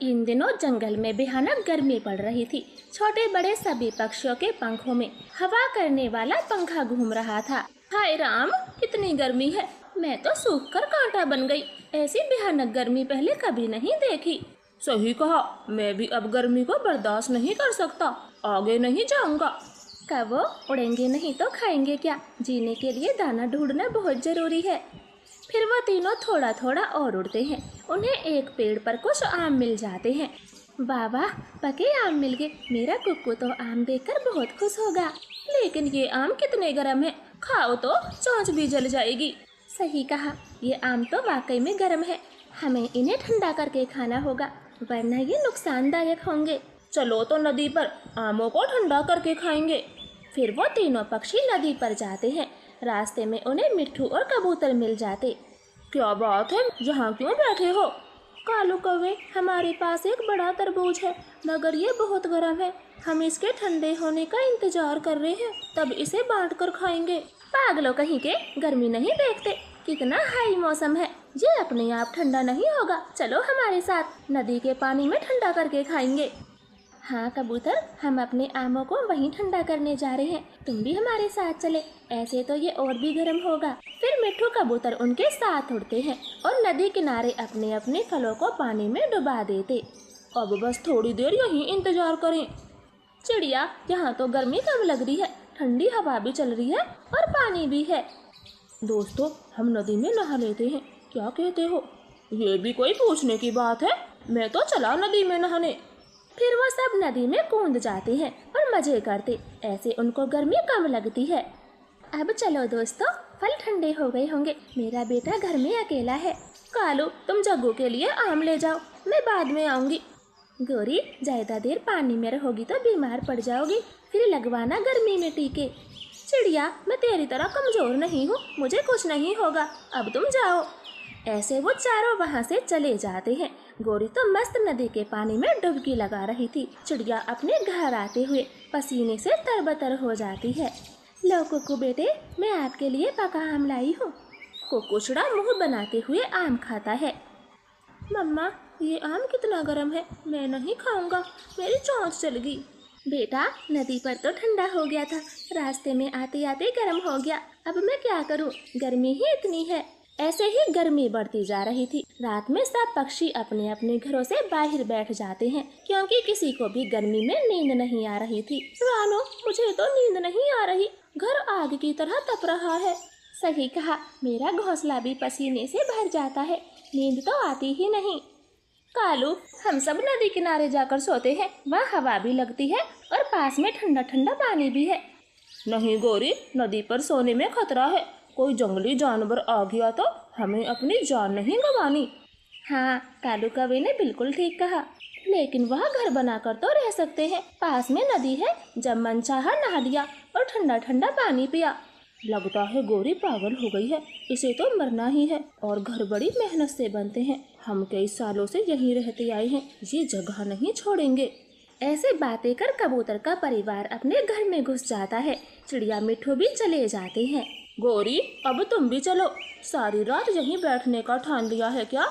इन दिनों जंगल में भयानक गर्मी पड़ रही थी। छोटे बड़े सभी पक्षियों के पंखों में हवा करने वाला पंखा घूम रहा था। हाय राम, कितनी गर्मी है, मैं तो सूख कर कांटा बन गई। ऐसी भयानक गर्मी पहले कभी नहीं देखी। सही कहा, मैं भी अब गर्मी को बर्दाश्त नहीं कर सकता, आगे नहीं जाऊंगा। कबो उड़ेंगे नहीं तो खाएंगे क्या? जीने के लिए दाना ढूंढना बहुत जरूरी है। फिर वो तीनों थोड़ा थोड़ा और उड़ते हैं। उन्हें एक पेड़ पर कुछ आम मिल जाते हैं। वाह वाह, पके आम मिल गए। मेरा कुक्कू तो आम देखकर बहुत खुश होगा। लेकिन ये आम कितने गर्म है, खाओ तो चोंच भी जल जाएगी। सही कहा, ये आम तो वाकई में गर्म है। हमें इन्हें ठंडा करके खाना होगा, वरना ये नुकसानदायक होंगे। चलो तो नदी पर आमों को ठंडा करके खाएंगे। फिर वो तीनों पक्षी नदी पर जाते हैं। रास्ते में उन्हें मिट्ठू और कबूतर मिल जाते। क्या बात है, यहाँ क्यों बैठे हो? कालू कौवे, हमारे पास एक बड़ा तरबूज है, मगर ये बहुत गर्म है। हम इसके ठंडे होने का इंतजार कर रहे हैं, तब इसे बांट कर खाएंगे। पागलों कहीं के, गर्मी नहीं देखते? कितना हाई मौसम है, ये अपने आप ठंडा नहीं होगा। चलो हमारे साथ, नदी के पानी में ठंडा करके खाएंगे। हाँ कबूतर, हम अपने आमों को वहीं ठंडा करने जा रहे हैं, तुम भी हमारे साथ चले, ऐसे तो ये और भी गर्म होगा। फिर मिट्ठू कबूतर उनके साथ उड़ते हैं और नदी किनारे अपने अपने फलों को पानी में डुबा देते। अब बस थोड़ी देर यहीं इंतजार करें। चिड़िया, यहाँ तो गर्मी कम लग रही है, ठंडी हवा भी चल रही है और पानी भी है। दोस्तों, हम नदी में नहा लेते हैं, क्या कहते हो? ये भी कोई पूछने की बात है, मैं तो चला नदी में नहाने। फिर वो सब नदी में कूद जाते हैं और मजे करते। ऐसे उनको गर्मी कम लगती है। अब चलो दोस्तों, फल ठंडे हो गए होंगे, मेरा बेटा घर में अकेला है। कालू, तुम जग्गू के लिए आम ले जाओ, मैं बाद में आऊंगी। गोरी, ज्यादा देर पानी में रहोगी तो बीमार पड़ जाओगी, फिर लगवाना गर्मी में टीके। चिड़िया, मैं तेरी तरह कमजोर नहीं हूँ, मुझे कुछ नहीं होगा, अब तुम जाओ। ऐसे वो चारों वहाँ से चले जाते हैं। गोरी तो मस्त नदी के पानी में डुबकी लगा रही थी। चिड़िया अपने घर आते हुए पसीने से तरबतर हो जाती है। लो कुक्कू बेटे, मैं आपके लिए पका आम लाई हूँ। कुक्कूचड़ा मुँह बनाते हुए आम खाता है। मम्मा, ये आम कितना गर्म है, मैं नहीं खाऊंगा, मेरी चोंच चल गई। बेटा, नदी पर तो ठंडा हो गया था, रास्ते में आते आते गर्म हो गया, अब मैं क्या करूँ, गर्मी ही इतनी है। ऐसे ही गर्मी बढ़ती जा रही थी। रात में सब पक्षी अपने अपने घरों से बाहर बैठ जाते हैं, क्योंकि किसी को भी गर्मी में नींद नहीं आ रही थी। रानो, मुझे तो नींद नहीं आ रही, घर आग की तरह तप रहा है। सही कहा, मेरा घोंसला भी पसीने से भर जाता है, नींद तो आती ही नहीं। कालू, हम सब नदी किनारे जाकर सोते हैं, वहाँ हवा भी लगती है और पास में ठंडा ठंडा पानी भी है। नहीं गोरी, नदी पर सोने में खतरा है, कोई जंगली जानवर आ गया तो हमें अपनी जान नहीं गंवानी। हाँ, कालू कौवे ने बिल्कुल ठीक कहा, लेकिन वह घर बनाकर तो रह सकते हैं, पास में नदी है, जब मन चाहा नहा लिया और ठंडा ठंडा पानी पिया। लगता है गोरी पागल हो गई है, इसे तो मरना ही है, और घर बड़ी मेहनत से बनते हैं, हम कई सालों से यहीं रहते आए हैं, ये जगह नहीं छोड़ेंगे। ऐसे बातें कर कबूतर का परिवार अपने घर में घुस जाता है। चिड़िया मिट्ठू भी चले जाते हैं। गोरी, अब तुम भी चलो, सारी रात यहीं बैठने का ठान लिया है क्या?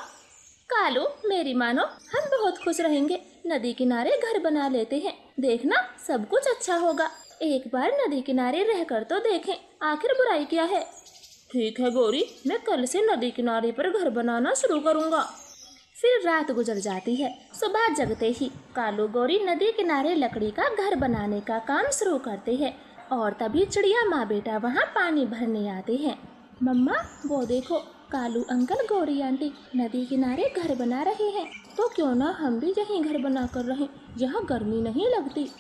कालू, मेरी मानो, हम बहुत खुश रहेंगे, नदी किनारे घर बना लेते हैं, देखना सब कुछ अच्छा होगा। एक बार नदी किनारे रहकर तो देखें, आखिर बुराई क्या है। ठीक है गोरी, मैं कल से नदी किनारे पर घर बनाना शुरू करूँगा। फिर रात गुजर जाती है। सुबह जगते ही कालू गोरी नदी किनारे लकड़ी का घर बनाने का काम शुरू करते हैं, और तभी चिड़िया माँ बेटा वहाँ पानी भरने आते हैं। मम्मा, वो देखो, कालू अंकल गोरी आंटी नदी किनारे घर बना रहे हैं, तो क्यों ना हम भी यहीं घर बना कर रहें, यहाँ गर्मी नहीं लगती।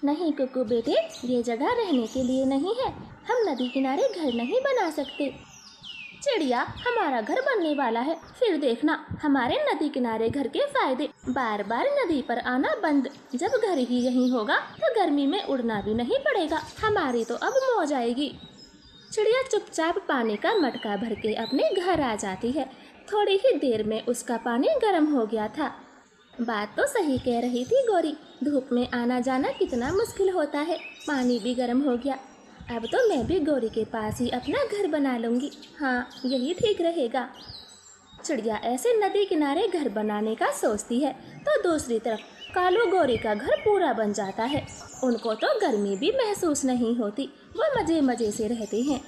नहीं कुक्कू बेटे, ये जगह रहने के लिए नहीं है, हम नदी किनारे घर नहीं बना सकते। चिड़िया, हमारा घर बनने वाला है, फिर देखना हमारे नदी किनारे घर के फायदे। बार बार नदी पर आना बंद, जब घर ही यहीं होगा तो गर्मी में उड़ना भी नहीं पड़ेगा, हमारी तो अब मौज आएगी। चिड़िया चुपचाप पानी का मटका भर के अपने घर आ जाती है। थोड़ी ही देर में उसका पानी गर्म हो गया था। बात तो सही कह रही थी गोरी, धूप में आना जाना कितना मुश्किल होता है, पानी भी गर्म हो गया। अब तो मैं भी गोरी के पास ही अपना घर बना लूँगी, हाँ यही ठीक रहेगा। चिड़िया ऐसे नदी किनारे घर बनाने का सोचती है तो दूसरी तरफ कालू गौरी का घर पूरा बन जाता है। उनको तो गर्मी भी महसूस नहीं होती, वो मजे मजे से रहते हैं।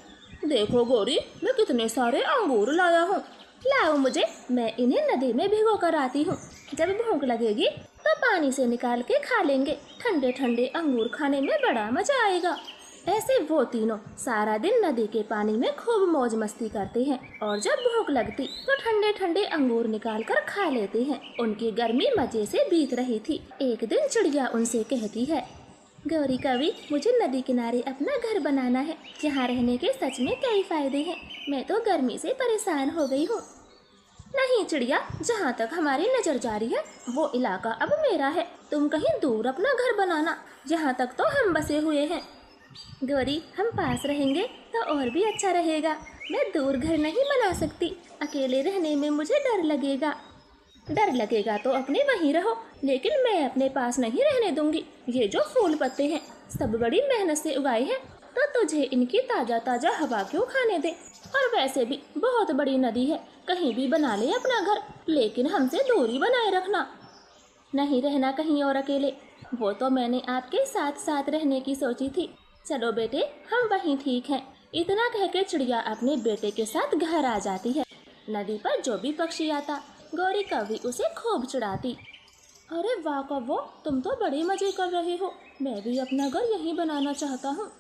देखो गौरी, मैं कितने सारे अंगूर लाया हूँ। लाओ मुझे, मैं इन्हें नदी में भिगो कर आती हूँ। जब भूख लगेगी तो पानी से निकाल के खा लेंगे। ठंडे ठंडे अंगूर खाने में बड़ा मजा आएगा। ऐसे वो तीनों सारा दिन नदी के पानी में खूब मौज मस्ती करते हैं और जब भूख लगती तो ठंडे ठंडे अंगूर निकाल कर खा लेते हैं। उनकी गर्मी मजे से बीत रही थी। एक दिन चिड़िया उनसे कहती है, गौरी कवि, मुझे नदी किनारे अपना घर बनाना है। यहाँ रहने के सच में कई फायदे हैं। मैं तो गर्मी से परेशान हो गई हूँ। नहीं चिड़िया, जहाँ तक हमारी नजर जा रही है वो इलाका अब मेरा है। तुम कहीं दूर अपना घर बनाना, यहाँ तक तो हम बसे हुए हैं। गौरी, हम पास रहेंगे तो और भी अच्छा रहेगा। मैं दूर घर नहीं बना सकती, अकेले रहने में मुझे डर लगेगा। डर लगेगा तो अपने वहीं रहो, लेकिन मैं अपने पास नहीं रहने दूंगी। ये जो फूल पत्ते हैं सब बड़ी मेहनत से उगाए हैं, तो तुझे इनकी ताज़ा ताज़ा हवा क्यों खाने दे। और वैसे भी बहुत बड़ी नदी है, कहीं भी बना ले अपना घर, लेकिन हमसे दूरी बनाए रखना। नहीं रहना कहीं और अकेले, वो तो मैंने आपके साथ साथ रहने की सोची थी। चलो बेटे, हम वहीं ठीक हैं। इतना कह के चिड़िया अपने बेटे के साथ घर आ जाती है। नदी पर जो भी पक्षी आता गौरी कवि उसे खूब चिढ़ाती। अरे वाह कव्वो, तुम तो बड़े मजे कर रहे हो। मैं भी अपना घर यहीं बनाना चाहता हूँ।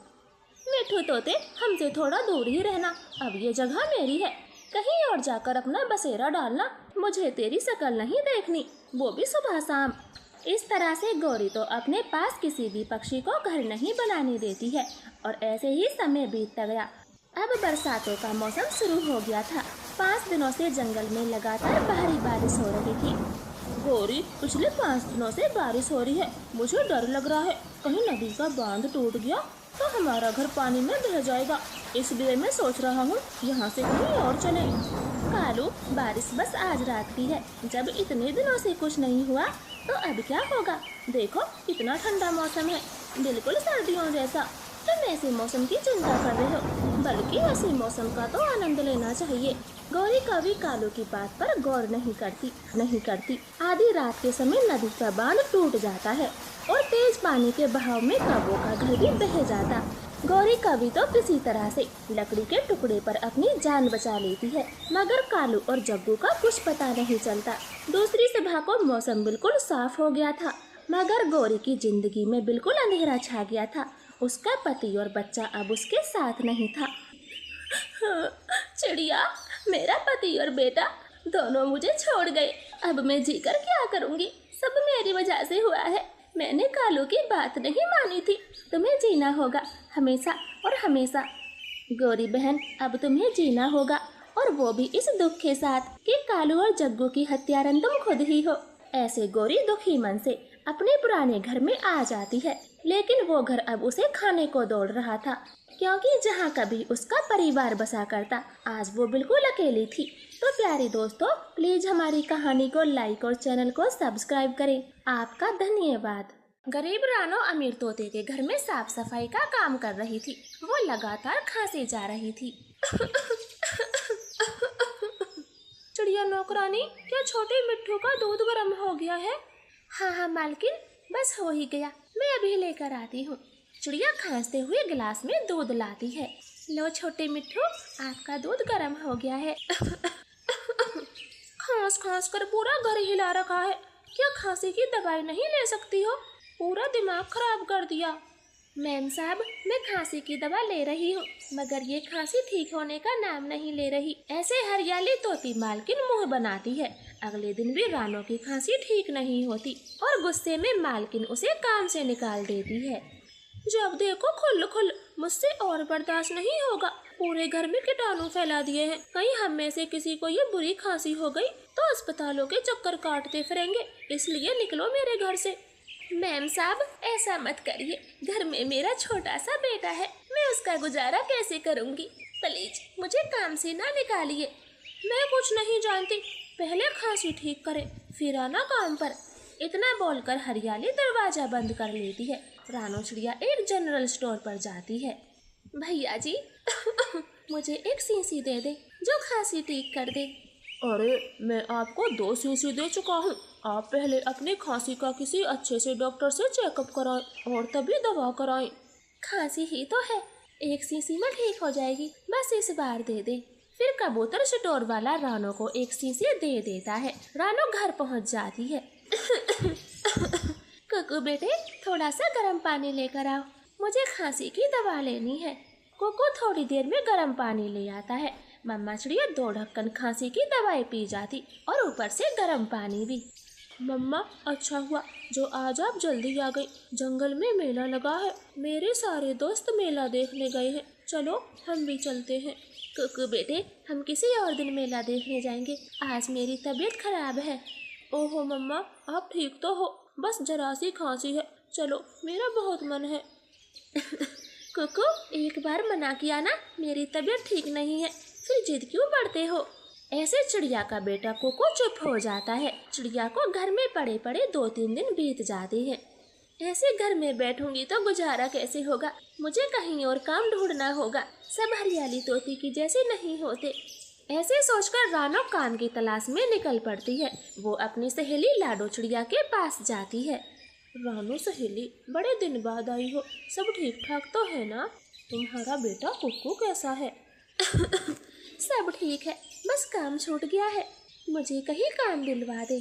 मिठू तोते, हमसे थोड़ा दूर ही रहना, अब ये जगह मेरी है। कहीं और जाकर अपना बसेरा डालना, मुझे तेरी शक्ल नहीं देखनी, वो भी सुबह शाम। इस तरह से गौरी तो अपने पास किसी भी पक्षी को घर नहीं बनाने देती है और ऐसे ही समय बीतता गया। अब बरसातों का मौसम शुरू हो गया था। 5 दिनों से जंगल में लगातार भारी बारिश हो रही थी। गौरी, पिछले 5 दिनों से बारिश हो रही है, मुझे डर लग रहा है कहीं नदी का बांध टूट गया तो हमारा घर पानी में बह जाएगा। इसलिए मैं सोच रहा हूँ यहाँ से कहीं और चले। कालू, बारिश बस आज रात की है। जब इतने दिनों से कुछ नहीं हुआ तो अब क्या होगा। देखो कितना ठंडा मौसम है, बिल्कुल सर्दियों जैसा। तुम ऐसे मौसम की चिंता कर रहे हो, बल्कि ऐसे मौसम का तो आनंद लेना चाहिए। गौरी कवि कालू की बात पर गौर नहीं करती। आधी रात के समय नदी का बांध टूट जाता है और तेज पानी के बहाव में कौवों का घर भी बह जाता। गौरी कवि तो किसी तरह से लकड़ी के टुकड़े पर अपनी जान बचा लेती है, मगर कालू और जग्गू का कुछ पता नहीं चलता। दूसरी सुबह को मौसम बिल्कुल साफ हो गया था, मगर गौरी की जिंदगी में बिल्कुल अंधेरा छा गया था। उसका पति और बच्चा अब उसके साथ नहीं था। चिड़िया, मेरा पति और बेटा दोनों मुझे छोड़ गए। अब मैं जीकर क्या करूँगी, सब मेरी वजह से हुआ है। मैंने कालू की बात नहीं मानी थी। तुम्हें जीना होगा हमेशा और हमेशा। गौरी बहन, अब तुम्हें जीना होगा, और वो भी इस दुख के साथ कि कालू और जग्गू की हत्यारन तुम खुद ही हो। ऐसे गौरी दुखी मन से अपने पुराने घर में आ जाती है, लेकिन वो घर अब उसे खाने को दौड़ रहा था, क्योंकि जहाँ कभी उसका परिवार बसा करता आज वो बिल्कुल अकेली थी। तो प्यारे दोस्तों, प्लीज हमारी कहानी को लाइक और चैनल को सब्सक्राइब करें। आपका धन्यवाद। गरीब रानो अमीर तोते के घर में साफ सफाई का काम कर रही थी। वो लगातार खांसे जा रही थी। चिड़िया नौकरानी, क्या छोटे मिट्ठू का दूध गर्म हो गया है? हाँ मालकिन, बस हो ही गया, मैं अभी लेकर आती हूँ। चिड़िया खांसते हुए गिलास में दूध लाती है। लो छोटे मिट्ठू, आपका दूध गर्म हो गया है। खांस खांस कर पूरा घर हिला रखा है। क्या खांसी की दवाई नहीं ले सकती हो? पूरा दिमाग खराब कर दिया। मैम साहब, मैं खांसी की दवा ले रही हूँ, मगर ये खांसी ठीक होने का नाम नहीं ले रही। ऐसे हरियाली तोती मालकिन मुंह बनाती है। अगले दिन भी रानो की खांसी ठीक नहीं होती और गुस्से में मालकिन उसे काम से निकाल देती है। जब देखो खुल खुल, मुझसे और बर्दाश्त नहीं होगा। पूरे घर में कीटाणु फैला दिए हैं। कहीं हम में से किसी को ये बुरी खांसी हो गई तो अस्पतालों के चक्कर काटते फिरेंगे, इसलिए निकलो मेरे घर से। मैम साहब, ऐसा मत करिए, घर में मेरा छोटा सा बेटा है, मैं उसका गुजारा कैसे करूँगी। प्लीज मुझे काम से ना निकालिए। मैं कुछ नहीं जानती, पहले खांसी ठीक करे फिर आना काम पर। इतना बोलकर हरियाली दरवाजा बंद कर लेती है। रानो चिड़िया एक जनरल स्टोर पर जाती है। भैया जी, मुझे एक शीशी दे दे जो खांसी ठीक कर दे। अरे मैं आपको 2 शीशी दे चुका हूँ। आप पहले अपनी खांसी का किसी अच्छे से डॉक्टर से चेकअप कराएं और तभी दवा कराएं। खांसी ही तो है, 1 शीशी में ठीक हो जाएगी, बस इस बार दे दे। फिर कबूतर स्टोर वाला रानो को 1 शीशी दे देता है। रानो घर पहुंच जाती है। कुकू बेटे, थोड़ा सा गर्म पानी लेकर आओ, मुझे खांसी की दवा लेनी है। कुकू थोड़ी देर में गर्म पानी ले आता है। मम्मा चिड़िया 2 ढक्कन खांसी की दवाई पी जाती और ऊपर से गर्म पानी भी। मम्मा, अच्छा हुआ जो आज आप जल्दी आ गई। जंगल में मेला लगा है, मेरे सारे दोस्त मेला देखने गए हैं, चलो हम भी चलते हैं। कुकू बेटे, हम किसी और दिन मेला देखने जाएंगे, आज मेरी तबीयत खराब है। ओहो मम्मा, आप ठीक तो हो, बस जरा सी खांसी है, चलो मेरा बहुत मन है। कुकू, एक बार मना किया ना, मेरी तबीयत ठीक नहीं है, फिर जिद क्यों पड़ते हो? ऐसे चिड़िया का बेटा कुकू चुप हो जाता है। चिड़िया को घर में पड़े पड़े 2-3 दिन बीत जाते हैं। ऐसे घर में बैठूंगी तो गुजारा कैसे होगा, मुझे कहीं और काम ढूंढना होगा, सब हरियाली तोती की जैसे नहीं होते। ऐसे सोचकर रानो काम की तलाश में निकल पड़ती है। वो अपनी सहेली लाडो चिड़िया के पास जाती है। रानो सहेली, बड़े दिन बाद आई हो, सब ठीक ठाक तो है ना? तुम्हारा बेटा कुकू कैसा है? सब ठीक है, बस काम छूट गया है, मुझे कहीं काम दिलवा दे।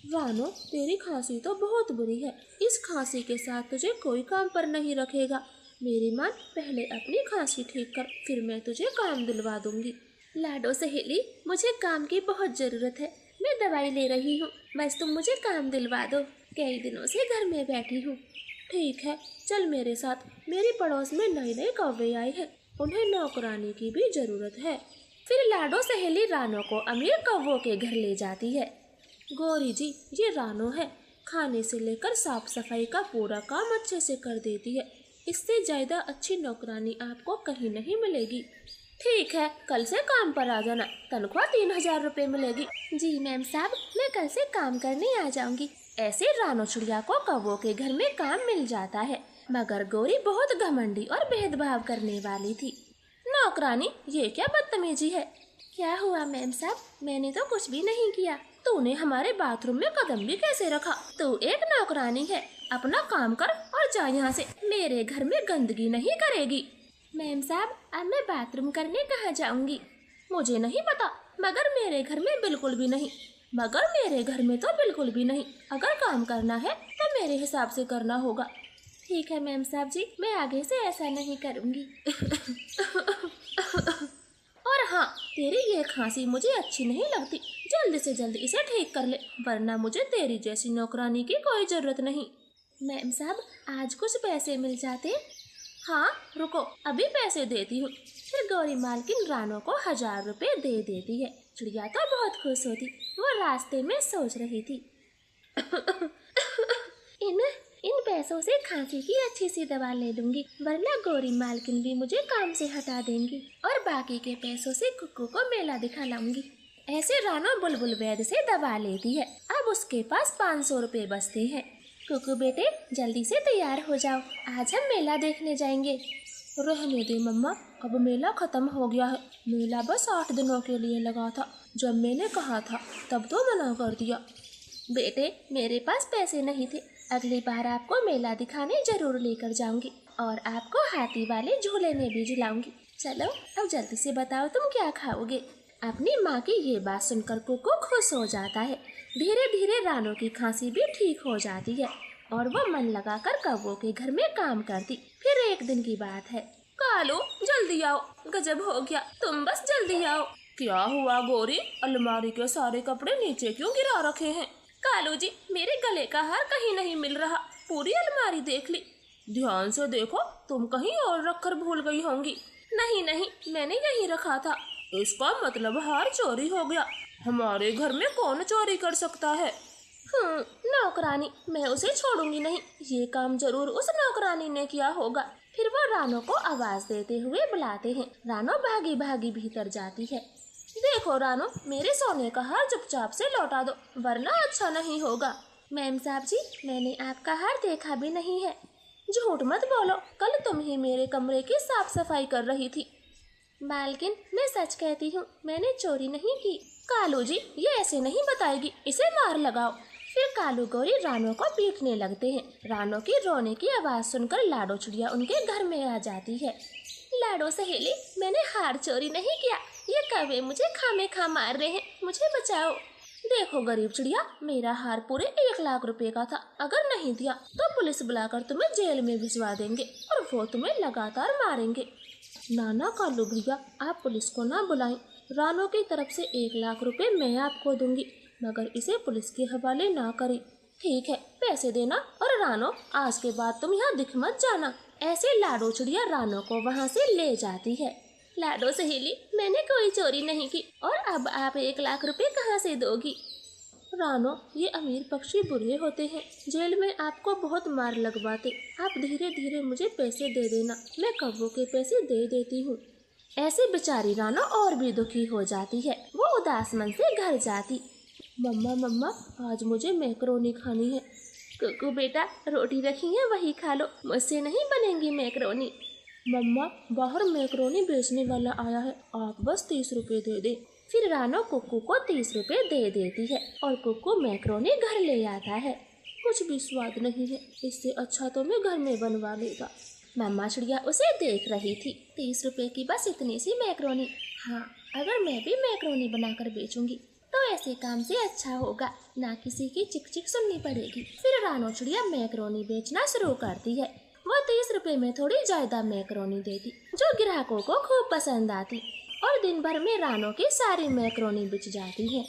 रानो, तेरी खांसी तो बहुत बुरी है, इस खांसी के साथ तुझे कोई काम पर नहीं रखेगा। मेरी मान, पहले अपनी खांसी ठीक कर, फिर मैं तुझे काम दिलवा दूंगी। लाडो सहेली, मुझे काम की बहुत ज़रूरत है, मैं दवाई ले रही हूँ, बस तुम मुझे काम दिलवा दो, कई दिनों से घर में बैठी हूँ। ठीक है, चल मेरे साथ, मेरी पड़ोस में नए कौवे आए हैं, उन्हें नौकरानी की भी ज़रूरत है। फिर लाडो सहेली रानो को अमीर कौवों के घर ले जाती है। गौरी जी, ये रानो है, खाने से लेकर साफ सफाई का पूरा काम अच्छे से कर देती है, इससे ज़्यादा अच्छी नौकरानी आपको कहीं नहीं मिलेगी। ठीक है, कल से काम पर आ जाना, तनख्वाह 3000 रुपये मिलेगी। जी मैम साहब, मैं कल से काम करने आ जाऊंगी। ऐसे रानो चिड़िया को कौवों के घर में काम मिल जाता है, मगर गौरी बहुत घमंडी और भेदभाव करने वाली थी। नौकरानी, ये क्या बदतमीजी है? क्या हुआ मैम साहब, मैंने तो कुछ भी नहीं किया। तूने हमारे बाथरूम में कदम भी कैसे रखा? तू एक नौकरानी है, अपना काम कर और जा यहाँ से, मेरे घर में गंदगी नहीं करेगी। मैम साहब, अब मैं बाथरूम करने कहाँ जाऊंगी? मुझे नहीं पता, मगर मेरे घर में बिल्कुल भी नहीं। मगर मेरे घर में तो बिल्कुल भी नहीं। अगर काम करना है तो मेरे हिसाब से करना होगा। ठीक है मैम साहब जी, मैं आगे से ऐसा नहीं करूंगी। और हाँ, तेरी ये खांसी मुझे अच्छी नहीं लगती, जल्द से जल्द इसे ठीक कर ले, वरना मुझे तेरी जैसी नौकरानी की कोई जरूरत नहीं। मैम साहब, आज कुछ पैसे मिल जाते? हाँ रुको, अभी पैसे देती हूँ। फिर गौरी मालकिन रानो को 1000 रुपये दे देती है। चिड़िया तो बहुत खुश होती, वो रास्ते में सोच रही थी, इन पैसों से खांसी की अच्छी सी दवा ले लूंगी, वरना गौरी मालकिन भी मुझे काम से हटा देंगी और बाकी के पैसों से कुकू को मेला दिखा लाऊंगी। ऐसे रानो बुलबुल वैद्य से दवा लेती है। अब उसके पास 500 रुपये बचते हैं। कुकू बेटे, जल्दी से तैयार हो जाओ, आज हम मेला देखने जाएंगे। रहने दे मम्मा, अब मेला खत्म हो गया है। मेला बस 8 दिनों के लिए लगा था, जब मैंने कहा था तब तो मना कर दिया। बेटे, मेरे पास पैसे नहीं थे, अगली बार आपको मेला दिखाने जरूर लेकर जाऊंगी और आपको हाथी वाले झूले में भी झुलाऊंगी। चलो अब जल्दी से बताओ तुम क्या खाओगे? अपनी माँ की ये बात सुनकर कुकू खुश हो जाता है। धीरे धीरे रानो की खांसी भी ठीक हो जाती है और वो मन लगाकर कौवों के घर में काम करती। फिर एक दिन की बात है। कालू, जल्दी आओ, गजब हो गया, तुम बस जल्दी आओ। क्या हुआ गौरी, अलमारी के सारे कपड़े नीचे क्यों गिरा रखे हैं? कालू जी, मेरे गले का हार कहीं नहीं मिल रहा, पूरी अलमारी देख ली। ध्यान से देखो, तुम कहीं और रखकर भूल गई होंगी। नहीं नहीं, मैंने यहीं रखा था। इसका मतलब हार चोरी हो गया। हमारे घर में कौन चोरी कर सकता है? नौकरानी, मैं उसे छोड़ूंगी नहीं, ये काम जरूर उस नौकरानी ने किया होगा। फिर वो रानो को आवाज देते हुए बुलाते हैं। रानो भागी भागी भीतर जाती है। देखो रानो, मेरे सोने का हार चुपचाप से लौटा दो, वरना अच्छा नहीं होगा। मैम साहब जी, मैंने आपका हार देखा भी नहीं है। झूठ मत बोलो, कल तुम ही मेरे कमरे की साफ सफाई कर रही थी। मालकिन, मैं सच कहती हूँ, मैंने चोरी नहीं की। कालू जी, ये ऐसे नहीं बताएगी, इसे मार लगाओ। फिर कालू गौरी रानो को पीटने लगते हैं। रानो की रोने की आवाज़ सुनकर लाडो चिड़िया उनके घर में आ जाती है। लाडो सहेली, मैंने हार चोरी नहीं किया, ये कौवे मुझे खामेखा मार रहे हैं, मुझे बचाओ। देखो गरीब चिड़िया, मेरा हार पूरे 1 लाख रुपए का था, अगर नहीं दिया तो पुलिस बुलाकर तुम्हें जेल में भिजवा देंगे और वो तुम्हें लगातार मारेंगे। ना कालू भैया, आप पुलिस को ना बुलाएं, रानो की तरफ से 1 लाख रुपए मैं आपको दूंगी, मगर इसे पुलिस के हवाले ना करें। ठीक है, पैसे देना, और रानो आज के बाद तुम यहाँ दिख मत जाना। ऐसे लाडो चिड़िया रानो को वहाँ से ले जाती है। लाडो सहेली, मैंने कोई चोरी नहीं की, और अब आप 1 लाख रुपए कहाँ से दोगी? रानो, ये अमीर पक्षी बुरे होते हैं, जेल में आपको बहुत मार लगवाते। आप धीरे धीरे मुझे पैसे दे देना, मैं कौवों के पैसे दे देती हूँ। ऐसे बेचारी रानो और भी दुखी हो जाती है। वो उदास मन से घर जाती। मम्मा, आज मुझे मैकरोनी खानी है। कुकू बेटा, रोटी रखी है वही खा लो, मुझसे नहीं बनेंगी मैकरोनी। मम्मा, बाहर मैकरोनी बेचने वाला आया है, आप बस 30 रुपए दे दे। फिर रानो कुक्कू को 30 रुपए दे देती है और कुक्कू मैकरोनी घर ले आता है। कुछ भी स्वाद नहीं है, इससे अच्छा तो मैं घर में बनवा लूँगा। मम्मा चिड़िया उसे देख रही थी। 30 रुपए की बस इतनी सी मैकरोनी। हाँ, अगर मैं भी मैकरोनी बनाकर बेचूंगी तो ऐसे काम से अच्छा होगा, ना किसी की चिक चिक सुननी पड़ेगी। फिर रानो चिड़िया मैकरोनी बेचना शुरू करती है। वो 30 रुपए में थोड़ी ज्यादा मैकरोनी देती, जो ग्राहकों को खूब पसंद आती, और दिन भर में रानो की सारी मैकरोनी बिक जाती है।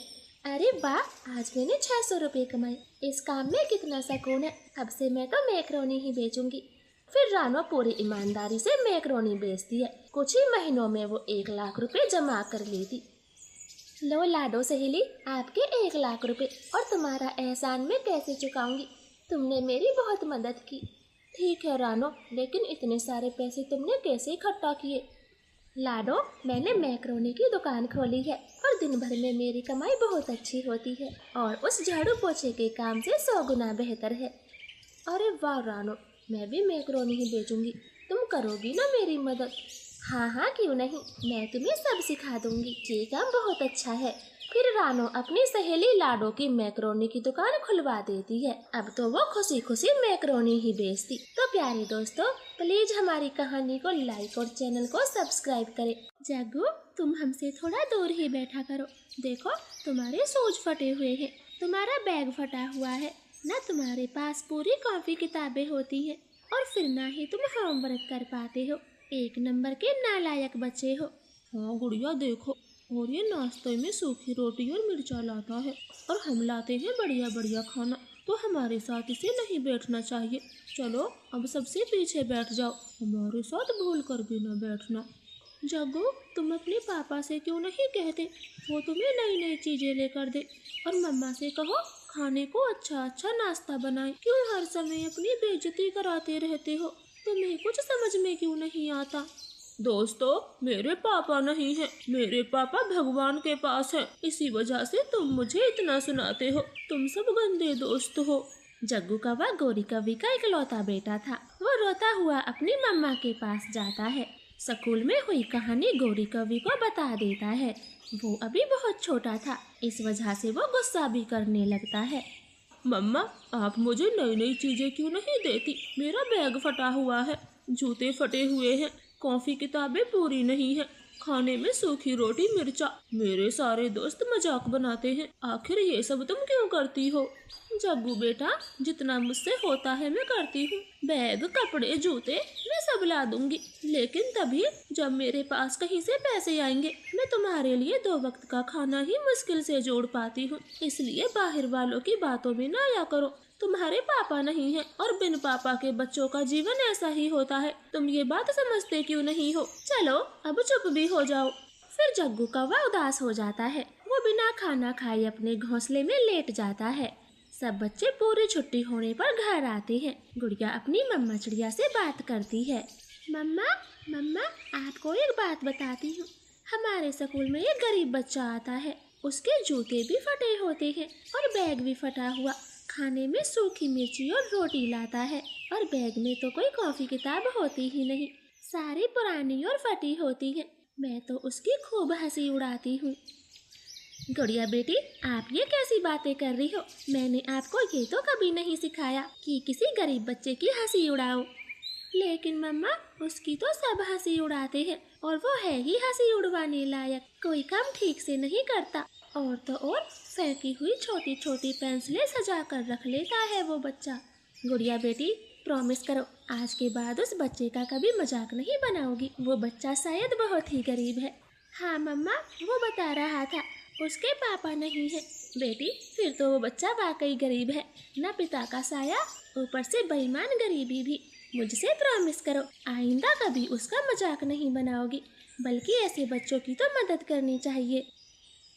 अरे वाह, आज मैंने 600 रुपए कमाए, इस काम में कितना सुकून है, अब से मैं तो मैकरोनी ही बेचूंगी। फिर रानो पूरी ईमानदारी से मैकरोनी बेचती है। कुछ ही महीनों में वो 1 लाख रुपए जमा कर लेती। लो लाडो सहेली, आपके 1 लाख रुपए, और तुम्हारा एहसान मैं कैसे चुकाऊंगी, तुमने मेरी बहुत मदद की। ठीक है रानो, लेकिन इतने सारे पैसे तुमने कैसे इकट्ठा किए? लाडो, मैंने मैकरोनी की दुकान खोली है और दिन भर में मेरी कमाई बहुत अच्छी होती है, और उस झाड़ू पोछे के काम से 100 गुना बेहतर है। अरे वाह रानो, मैं भी मैकरोनी ही बेचूंगी, तुम करोगी ना मेरी मदद? हाँ, क्यों नहीं, मैं तुम्हें सब सिखा दूंगी, ये काम बहुत अच्छा है। फिर रानो अपनी सहेली लाडो की मैकरोनी की दुकान खुलवा देती है। अब तो वो खुशी खुशी मैकरोनी ही बेचती। तो प्यारे दोस्तों, प्लीज हमारी कहानी को लाइक और चैनल को सब्सक्राइब करें। जग्गू, तुम हमसे थोड़ा दूर ही बैठा करो, देखो तुम्हारे शूज फटे हुए हैं, तुम्हारा बैग फटा हुआ है, ना तुम्हारे पास पूरी कॉपी किताबें होती है, और फिर ना ही तुम होमवर्क कर पाते हो। 1 नंबर के नालायक बच्चे हो। हाँ गुड़िया, देखो, और ये नाश्ते में सूखी रोटी और मिर्चा लाता है, और हम लाते हैं बढ़िया बढ़िया खाना, तो हमारे साथ इसे नहीं बैठना चाहिए। चलो अब सबसे पीछे बैठ जाओ, हमारे साथ भूल कर भी न बैठना। जग्गू, तुम अपने पापा से क्यों नहीं कहते, वो तुम्हें नई नई चीजें लेकर दे, और मम्मा से कहो खाने को अच्छा अच्छा नाश्ता बनाए। क्यों हर समय अपनी बेइज्जती कराते रहते हो, तुम्हें कुछ समझ में क्यों नहीं आता? दोस्तों, मेरे पापा नहीं हैं, मेरे पापा भगवान के पास हैं, इसी वजह से तुम मुझे इतना सुनाते हो, तुम सब गंदे दोस्त हो। जग्गू कौवा गौरी कौवी का इकलौता बेटा था। वो रोता हुआ अपनी मम्मा के पास जाता है। स्कूल में हुई कहानी गौरी कौवी को बता देता है। वो अभी बहुत छोटा था, इस वजह से वो गुस्सा भी करने लगता है। मम्मा, आप मुझे नई नई चीजें क्यों नहीं देती? मेरा बैग फटा हुआ है, जूते फटे हुए हैं, कॉफी किताबें पूरी नहीं है, खाने में सूखी रोटी मिर्चा। मेरे सारे दोस्त मजाक बनाते हैं, आखिर ये सब तुम क्यों करती हो? जग्गू बेटा, जितना मुझसे होता है मैं करती हूँ। बैग, कपड़े, जूते मैं सब ला दूंगी, लेकिन तभी जब मेरे पास कहीं से पैसे आएंगे। मैं तुम्हारे लिए 2 वक्त का खाना ही मुश्किल से जोड़ पाती हूँ, इसलिए बाहर वालों की बातों में ना आया करो। तुम्हारे पापा नहीं है, और बिन पापा के बच्चों का जीवन ऐसा ही होता है, तुम ये बात समझते क्यों नहीं हो? चलो अब चुप भी हो जाओ। फिर जग्गू कौवा उदास हो जाता है। वो बिना खाना खाए अपने घोंसले में लेट जाता है। सब बच्चे पूरी छुट्टी होने पर घर आते हैं। गुड़िया अपनी मम्मा चिड़िया से बात करती है। मम्मा, आपको एक बात बताती हूँ। हमारे स्कूल में एक गरीब बच्चा आता है, उसके जूते भी फटे होते हैं और बैग भी फटा हुआ। खाने में सूखी मिर्ची और रोटी लाता है, और बैग में तो कोई कॉपी किताब होती ही नहीं, सारी पुरानी और फटी होती है। मैं तो उसकी खूब हंसी उड़ाती हूँ। गुड़िया बेटी, आप ये कैसी बातें कर रही हो? मैंने आपको ये तो कभी नहीं सिखाया कि किसी गरीब बच्चे की हंसी उड़ाओ। लेकिन मम्मा, उसकी तो सब हंसी उड़ाते हैं और वो है ही हंसी उड़वाने लायक, कोई काम ठीक से नहीं करता। और तो और फेंकी हुई छोटी छोटी पेंसिलें सजा कर रख लेता है वो बच्चा। गुड़िया बेटी, प्रॉमिस करो आज के बाद उस बच्चे का कभी मजाक नहीं बनाओगी। वो बच्चा शायद बहुत ही गरीब है। हाँ मम्मा, वो बता रहा था उसके पापा नहीं है। बेटी, फिर तो वो बच्चा वाकई गरीब है, न पिता का साया, ऊपर से बेईमान गरीबी भी। मुझसे प्रॉमिस करो आइंदा कभी उसका मजाक नहीं बनाओगी, बल्कि ऐसे बच्चों की तो मदद करनी चाहिए।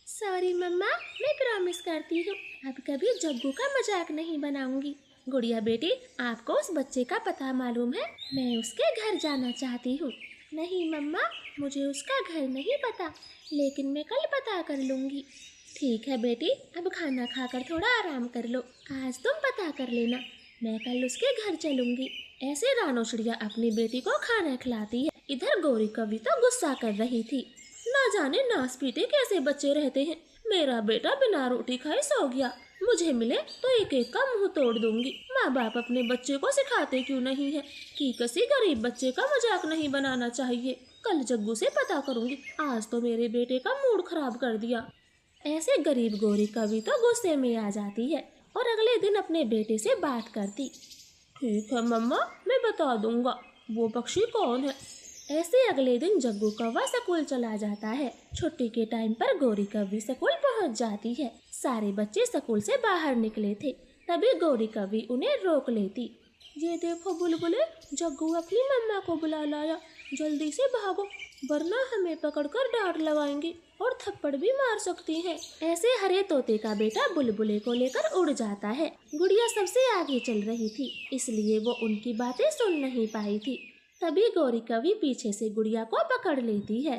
सॉरी मम्मा, मैं प्रॉमिस करती हूँ अब कभी जग्गू का मजाक नहीं बनाऊंगी। गुड़िया बेटी, आपको उस बच्चे का पता मालूम है? मैं उसके घर जाना चाहती हूँ। नहीं मम्मा, मुझे उसका घर नहीं पता, लेकिन मैं कल पता कर लूँगी। ठीक है बेटी, अब खाना खाकर थोड़ा आराम कर लो। आज तुम पता कर लेना, मैं कल उसके घर चलूँगी। ऐसे रानो चिड़िया अपनी बेटी को खाना खिलाती है। इधर गौरी कवि तो गुस्सा कर रही थी। ना जाने नास पीटे कैसे बच्चे रहते हैं। मेरा बेटा बिना रोटी खाए सो गया, मुझे मिले तो एक एक का मुंह तोड़ दूंगी। माँ बाप अपने बच्चे को सिखाते क्यों नहीं है कि किसी गरीब बच्चे का मजाक नहीं बनाना चाहिए। कल जग्गू से पता करूंगी, आज तो मेरे बेटे का मूड खराब कर दिया। ऐसे गरीब गौरी कवि तो गुस्से में आ जाती है और अगले दिन अपने बेटे से बात करती। ठीक है मम्मा, मैं बता दूंगा वो पक्षी कौन है। ऐसे अगले दिन जग्गू कौवा स्कूल चला जाता है। छुट्टी के टाइम पर गौरी कवि स्कूल पहुंच जाती है। सारे बच्चे स्कूल से बाहर निकले थे, तभी गौरी कवि उन्हें रोक लेती। ये देखो बुलबुले, जग्गू अपनी मम्मा को बुला लाया, जल्दी से भागो वरना हमें पकड़कर डांट लगाएंगे और थप्पड़ भी मार सकती हैं। ऐसे हरे तोते का बेटा बुलबुले को लेकर उड़ जाता है। गुड़िया सबसे आगे चल रही थी, इसलिए वो उनकी बातें सुन नहीं पाई थी। तभी गौरी कवि पीछे से गुड़िया को पकड़ लेती है।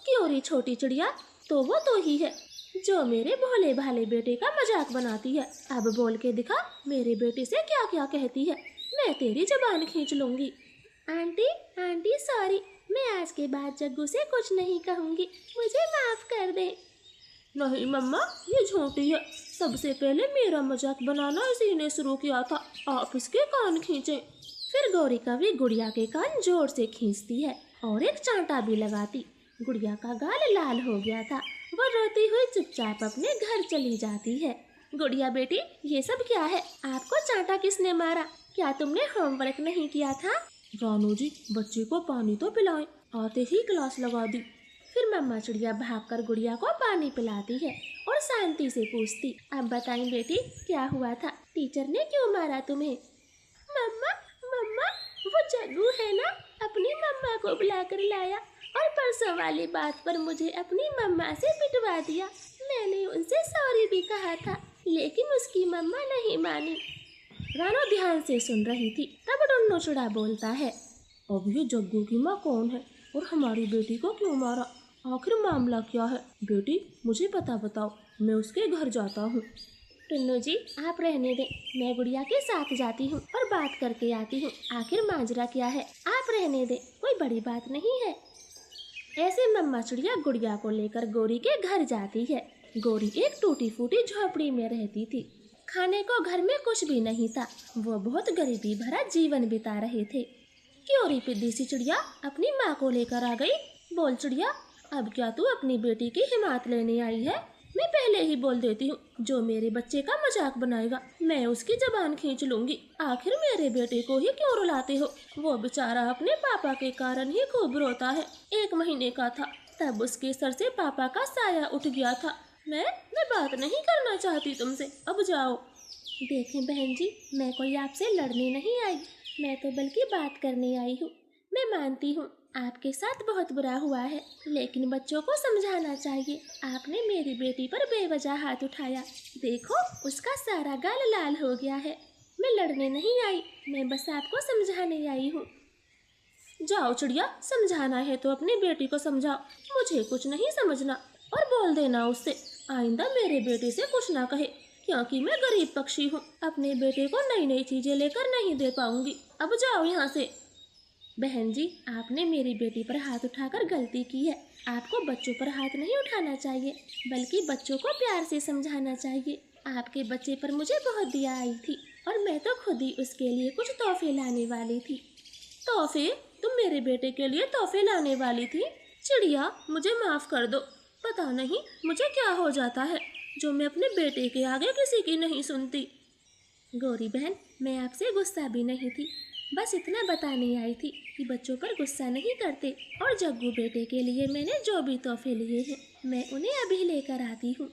क्यों री छोटी चिड़िया, तो वो तो ही है जो मेरे भोले भाले बेटे का मजाक बनाती है। अब बोल के दिखा, मेरे बेटे से क्या क्या कहती है, मैं तेरी जुबान खींच लूंगी। आंटी आंटी सॉरी, मैं आज के बाद जग्गू से कुछ नहीं कहूँगी, मुझे माफ कर दे। नहीं मम्मा, ये झूठी है, सबसे पहले मेरा मजाक बनाना इसी ने शुरू किया था, आप इसके कान खींचे। फिर गौरी कवि गुड़िया के कान जोर से खींचती है और एक चांटा भी लगाती। गुड़िया का गाल लाल हो गया था, वो रोती हुई चुपचाप अपने घर चली जाती है। गुड़िया बेटी, ये सब क्या है? आपको चांटा किसने मारा? क्या तुमने होमवर्क नहीं किया था? रानू जी, बच्चे को पानी तो पिलाएं, आते ही क्लास लगा दी। फिर मम्मा चिड़िया भागकर गुड़िया को पानी पिलाती है और शांति से पूछती, अब बताएं बेटी, क्या हुआ था? टीचर ने क्यों मारा तुम्हें? मम्मा मम्मा, वो जग्गू है ना, अपनी मम्मा को बुलाकर लाया और परसों वाली बात पर मुझे अपनी मम्मा से पिटवा दिया। मैंने उनसे सॉरी भी कहा था, लेकिन उसकी मम्मा नहीं मानी। रानो ध्यान से सुन रही थी। तब डुन्नू चिड़ा बोलता है, अब ये जग्गू की माँ कौन है और हमारी बेटी को क्यों मारा? आखिर मामला क्या है? बेटी, मुझे पता बताओ, मैं उसके घर जाता हूँ। टुन्नू जी, आप रहने दें, मैं गुड़िया के साथ जाती हूँ और बात करके आती हूँ। आखिर माजरा क्या है, आप रहने दें, कोई बड़ी बात नहीं है। ऐसे मम्मा चिड़िया गुड़िया को लेकर गौरी के घर जाती है। गौरी एक टूटी फूटी झोपड़ी में रहती थी। खाने को घर में कुछ भी नहीं था, वो बहुत गरीबी भरा जीवन बिता रहे थे। क्यों पिद्दी सी चिड़िया अपनी माँ को लेकर आ गई? बोल चिड़िया, अब क्या तू अपनी बेटी की हिमात लेने आई है? मैं पहले ही बोल देती हूँ, जो मेरे बच्चे का मजाक बनाएगा मैं उसकी जबान खींच लूंगी। आखिर मेरे बेटे को ही क्यों रुलाते हो? वो बेचारा अपने पापा के कारण ही खूब रोता है। 1 महीने का था, तब उसके सर से पापा का साया उठ गया था। मैं बात नहीं करना चाहती तुमसे, अब जाओ। देखें बहन जी, मैं कोई आपसे लड़ने नहीं आई, मैं तो बल्कि बात करने आई हूँ। मैं मानती हूँ आपके साथ बहुत बुरा हुआ है, लेकिन बच्चों को समझाना चाहिए। आपने मेरी बेटी पर बेवजह हाथ उठाया, देखो उसका सारा गाल लाल हो गया है। मैं लड़ने नहीं आई, मैं बस आपको समझाने आई हूँ। जाओ चिड़िया, समझाना है तो अपनी बेटी को समझाओ, मुझे कुछ नहीं समझना। और बोल देना उससे आइंदा मेरे बेटे से कुछ ना कहे, क्योंकि मैं गरीब पक्षी हूँ, अपने बेटे को नई नई चीजें लेकर नहीं दे पाऊंगी। अब जाओ यहाँ से। बहन जी, आपने मेरी बेटी पर हाथ उठाकर गलती की है। आपको बच्चों पर हाथ नहीं उठाना चाहिए, बल्कि बच्चों को प्यार से समझाना चाहिए। आपके बच्चे पर मुझे बहुत दया आई थी और मैं तो खुद ही उसके लिए कुछ तोहफे लाने वाली थी। तोहफे? तुम मेरे बेटे के लिए तोहफे लाने वाली थी? चिड़िया, मुझे माफ़ कर दो। पता नहीं मुझे क्या हो जाता है जो मैं अपने बेटे के आगे किसी की नहीं सुनती। गौरी बहन, मैं आपसे गुस्सा भी नहीं थी, बस इतना बताने आई थी कि बच्चों पर गुस्सा नहीं करते। और जग्गू बेटे के लिए मैंने जो भी तोहफे लिए हैं, मैं उन्हें अभी लेकर आती हूँ।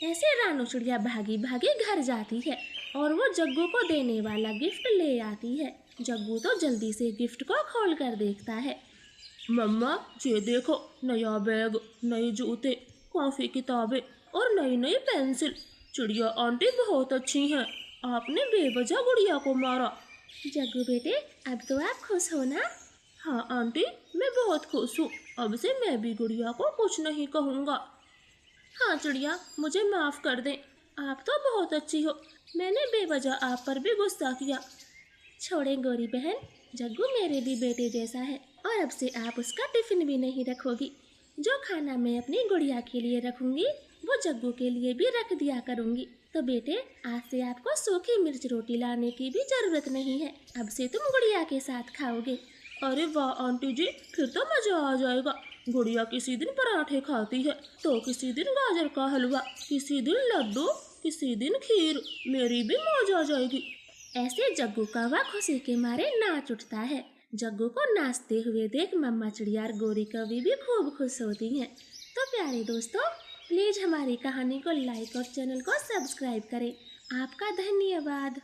ऐसे रानू चिड़िया भागी भागी घर जाती है और वो जग्गू को देने वाला गिफ्ट ले आती है। जग्गू तो जल्दी से गिफ्ट को खोल कर देखता है। मम्मा, ये देखो, नया बैग, नए जूते, कॉफ़ी किताबें और नई नई पेंसिल। चिड़िया आंटी बहुत अच्छी हैं। आपने बेवजह गुड़िया को मारा। जग्गू बेटे, अब तो आप खुश हो ना? हाँ आंटी, मैं बहुत खुश हूँ। अब से मैं भी गुड़िया को कुछ नहीं कहूँगा। हाँ चिड़िया, मुझे माफ़ कर दें। आप तो बहुत अच्छी हो, मैंने बेवजह आप पर भी गुस्सा किया। छोड़ें गौरी बहन, जग्गू मेरे भी बेटे जैसा है और अब से आप उसका टिफिन भी नहीं रखोगी। जो खाना मैं अपनी गुड़िया के लिए रखूंगी वो जग्गू के लिए भी रख दिया करूंगी। तो बेटे, आज से आपको सूखी मिर्च रोटी लाने की भी जरूरत नहीं है। अब से तुम गुड़िया के साथ खाओगे। अरे वाह आंटी जी, फिर तो मज़ा आ जाएगा। गुड़िया किसी दिन पराठे खाती है तो किसी दिन गाजर का हलवा, किसी दिन लड्डू, किसी दिन खीर। मेरी भी मौज आ जाएगी। ऐसे जग्गू कौवा खुशी के मारे नाच उठता है। जग्गू को नाचते हुए देख मम्मा चिड़िया और गौरी कौवी भी खूब खुश होती हैं। तो प्यारे दोस्तों, प्लीज़ हमारी कहानी को लाइक और चैनल को सब्सक्राइब करें। आपका धन्यवाद।